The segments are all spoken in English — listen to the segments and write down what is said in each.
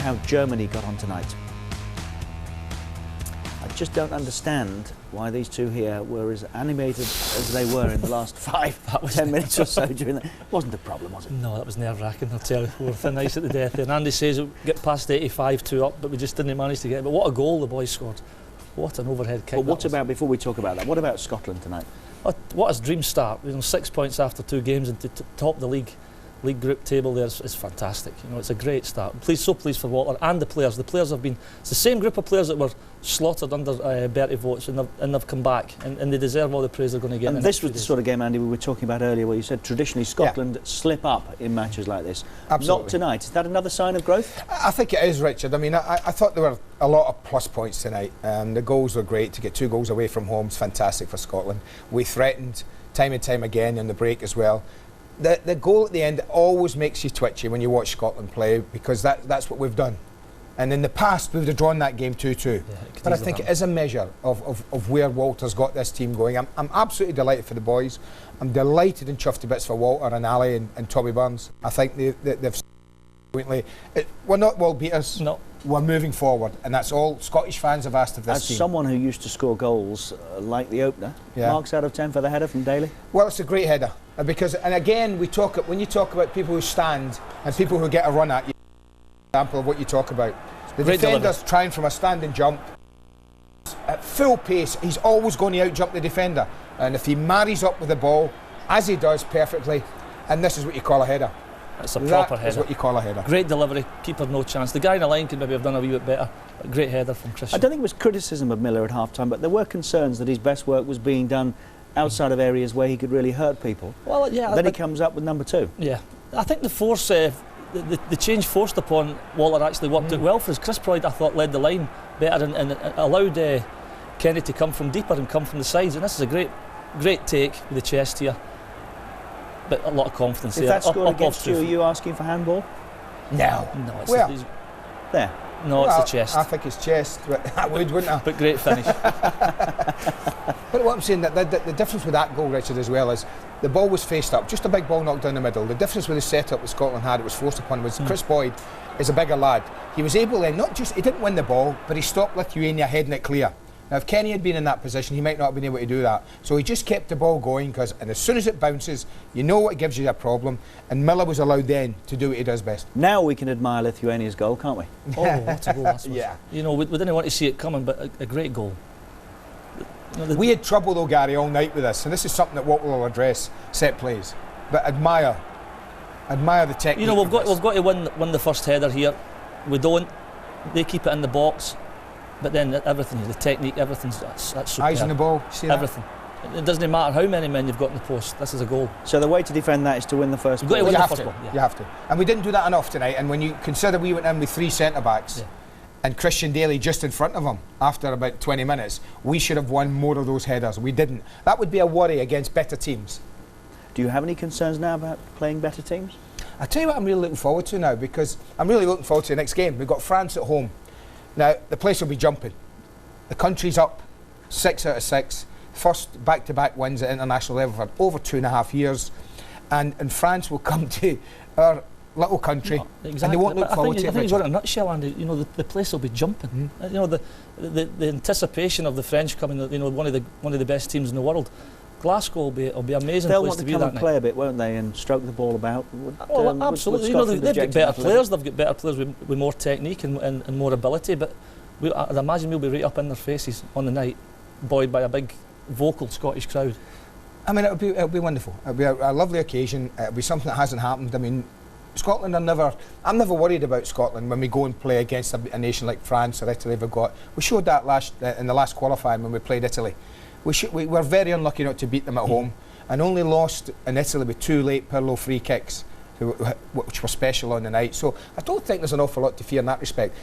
How Germany got on tonight. I just don't understand why these two here were as animated as they were in the last 10 minutes or so during that. It wasn't a problem, was it? No, that was nerve-wracking, I'll tell you. We were thin ice at the death there. And Andy says we'll get past 85, 2 up, but we just didn't manage to get it. But what a goal the boys scored. What an overhead kick. But what about, before we talk about that, what about Scotland tonight? What a dream start. 6 points after 2 games and to top the league group table there is fantastic. It's a great start. So pleased for Walter and the players. The players have been, it's the same group of players that were slaughtered under Bertie votes, and they've come back, and they deserve all the praise they're going to get. And this was the sort of game, Andy, we were talking about earlier, where you said traditionally Scotland slip up in matches like this. Absolutely. Not tonight. Is that another sign of growth? I think it is, Richard. I mean, I thought there were a lot of plus points tonight. The goals were great. To get 2 goals away from home is fantastic for Scotland. We threatened time and time again in the break as well. The goal at the end always makes you twitchy when you watch Scotland play, because that's what we've done. And in the past, we would have drawn that game 2-2. Yeah, but I think it is a measure of where Walter's got this team going. I'm absolutely delighted for the boys. I'm delighted and chuffed to bits for Walter and Ali and Tommy Burns. I think they've jointly. We're not world beaters. No. We're moving forward, and that's all Scottish fans have asked of this team. As someone who used to score goals like the opener, marks out of 10 for the header from Daly? Well, it's a great header, because, and again, when you talk about people who stand and people who get a run at you, example of what you talk about. The defender's trying from a standing jump at full pace. He's always going to out-jump the defender, and if he marries up with the ball, as he does perfectly, and this is what you call a header. It's a proper header. That's what you call a header. Great delivery, keeper no chance. The guy in the line could maybe have done a wee bit better. A great header from Christian. I don't think it was criticism of Miller at half-time, but there were concerns that his best work was being done outside of areas where he could really hurt people. Well, yeah. Then he comes up with number 2. Yeah, I think the force, the change forced upon Walter actually worked out well for us. Chris Proyd, I thought, led the line better and allowed Kenny to come from deeper and come from the sides. And this is a great take with the chest here. But a lot of confidence there. If that scored against you, are you asking for handball? No. No, it's there. No, it's the chest. I think it's chest. I would, wouldn't I? But great finish. But what I'm saying, that the difference with that goal, Richard, as well, is the ball was faced up, just a big ball knocked down the middle. The difference with the setup that Scotland had, it was forced upon, was Chris Boyd is a bigger lad. He was able then, he didn't win the ball, but he stopped Lithuania heading it clear. Now, if Kenny had been in that position, he might not have been able to do that. So he just kept the ball going, and as soon as it bounces, you know it gives you a problem. And Miller was allowed then to do what he does best. Now we can admire Lithuania's goal, can't we? Oh, what a goal that was. Yeah. We didn't want to see it coming, but a great goal. We had trouble though, Gary, all night with this, and this is something that Walter will address, set plays. But admire the technique. We've got to win the first header here. We don't. They keep it in the box. But then everything, the technique, everything's that's superb. Eyes on the ball, see that? Everything. It doesn't matter how many men you've got in the post. This is a goal. So the way to defend that is to win the first ball. You have to. And we didn't do that enough tonight. And when you consider we went in with 3 centre backs, and Christian Daly just in front of him after about 20 minutes, we should have won more of those headers. We didn't. That would be a worry against better teams. Do you have any concerns now about playing better teams? I tell you what, I'm really looking forward to now, because I'm really looking forward to the next game. We've got France at home. Now, the place will be jumping. The country's up 6 out of 6. First back-to-back wins at international level for over 2.5 years. And France will come to our little country. No, exactly. And they won't look forward to it. I think you've got it in a nutshell, Andy. The place will be jumping. The anticipation of the French coming, one of the best teams in the world. Glasgow will be amazing. They'll place want to to be come that and night. play a bit, won't they, and stroke the ball about. Absolutely. They've got better players. They've got better players with more technique and more ability. But I'd imagine we'll be right up in their faces on the night, buoyed by a big vocal Scottish crowd. I mean, it'll be wonderful. It'll be a lovely occasion. It'll be something that hasn't happened. I mean, Scotland I'm never worried about Scotland when we go and play against a nation like France or Italy. We showed that in the last qualifying when we played Italy. We were very unlucky not to beat them at home, and only lost in Italy with 2 late Pirlo free kicks, which were special on the night. So I don't think there's an awful lot to fear in that respect.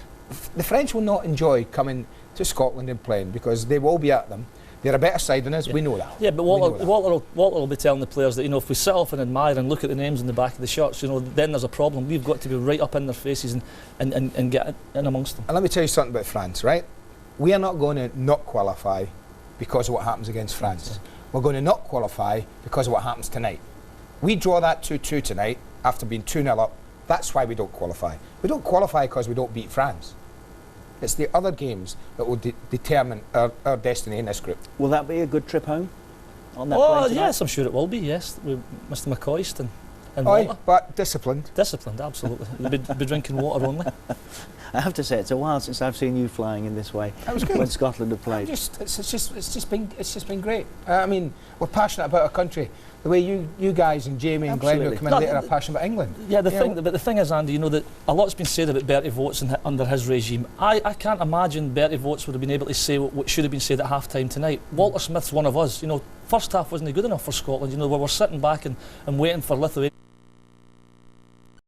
The French will not enjoy coming to Scotland and playing, because they will be at them. They're a better side than us, we know that. Yeah, but Walter will be telling the players that, if we sit off and admire and look at the names in the back of the shirts, then there's a problem. We've got to be right up in their faces and get in amongst them. And let me tell you something about France, right? We are not going to not qualify because of what happens against France. We're going to not qualify because of what happens tonight. We draw that 2-2 tonight after being 2-0 up. That's why we don't qualify. We don't qualify because we don't beat France. It's the other games that will determine our destiny in this group. Will that be a good trip home on that plane Oh, tonight? yes, I'm sure it will be, yes. With Mr McCoist and Aye, water. but disciplined. Disciplined, absolutely. We'll be drinking water only. I have to say, it's a while since I've seen you flying in this way. That was good. When Scotland have played. It's just been great. I mean, we're passionate about our country. The way you guys and Jamie and Glenn who Absolutely. come in No, later are passionate about England. Yeah, but the thing is, Andy, you know that a lot's been said about Bertie Vogts under his regime. I can't imagine Bertie Vogts would have been able to say what should have been said at half-time tonight. Walter Smith's one of us. You know, first half wasn't good enough for Scotland. You know, we were sitting back and waiting for Lithuania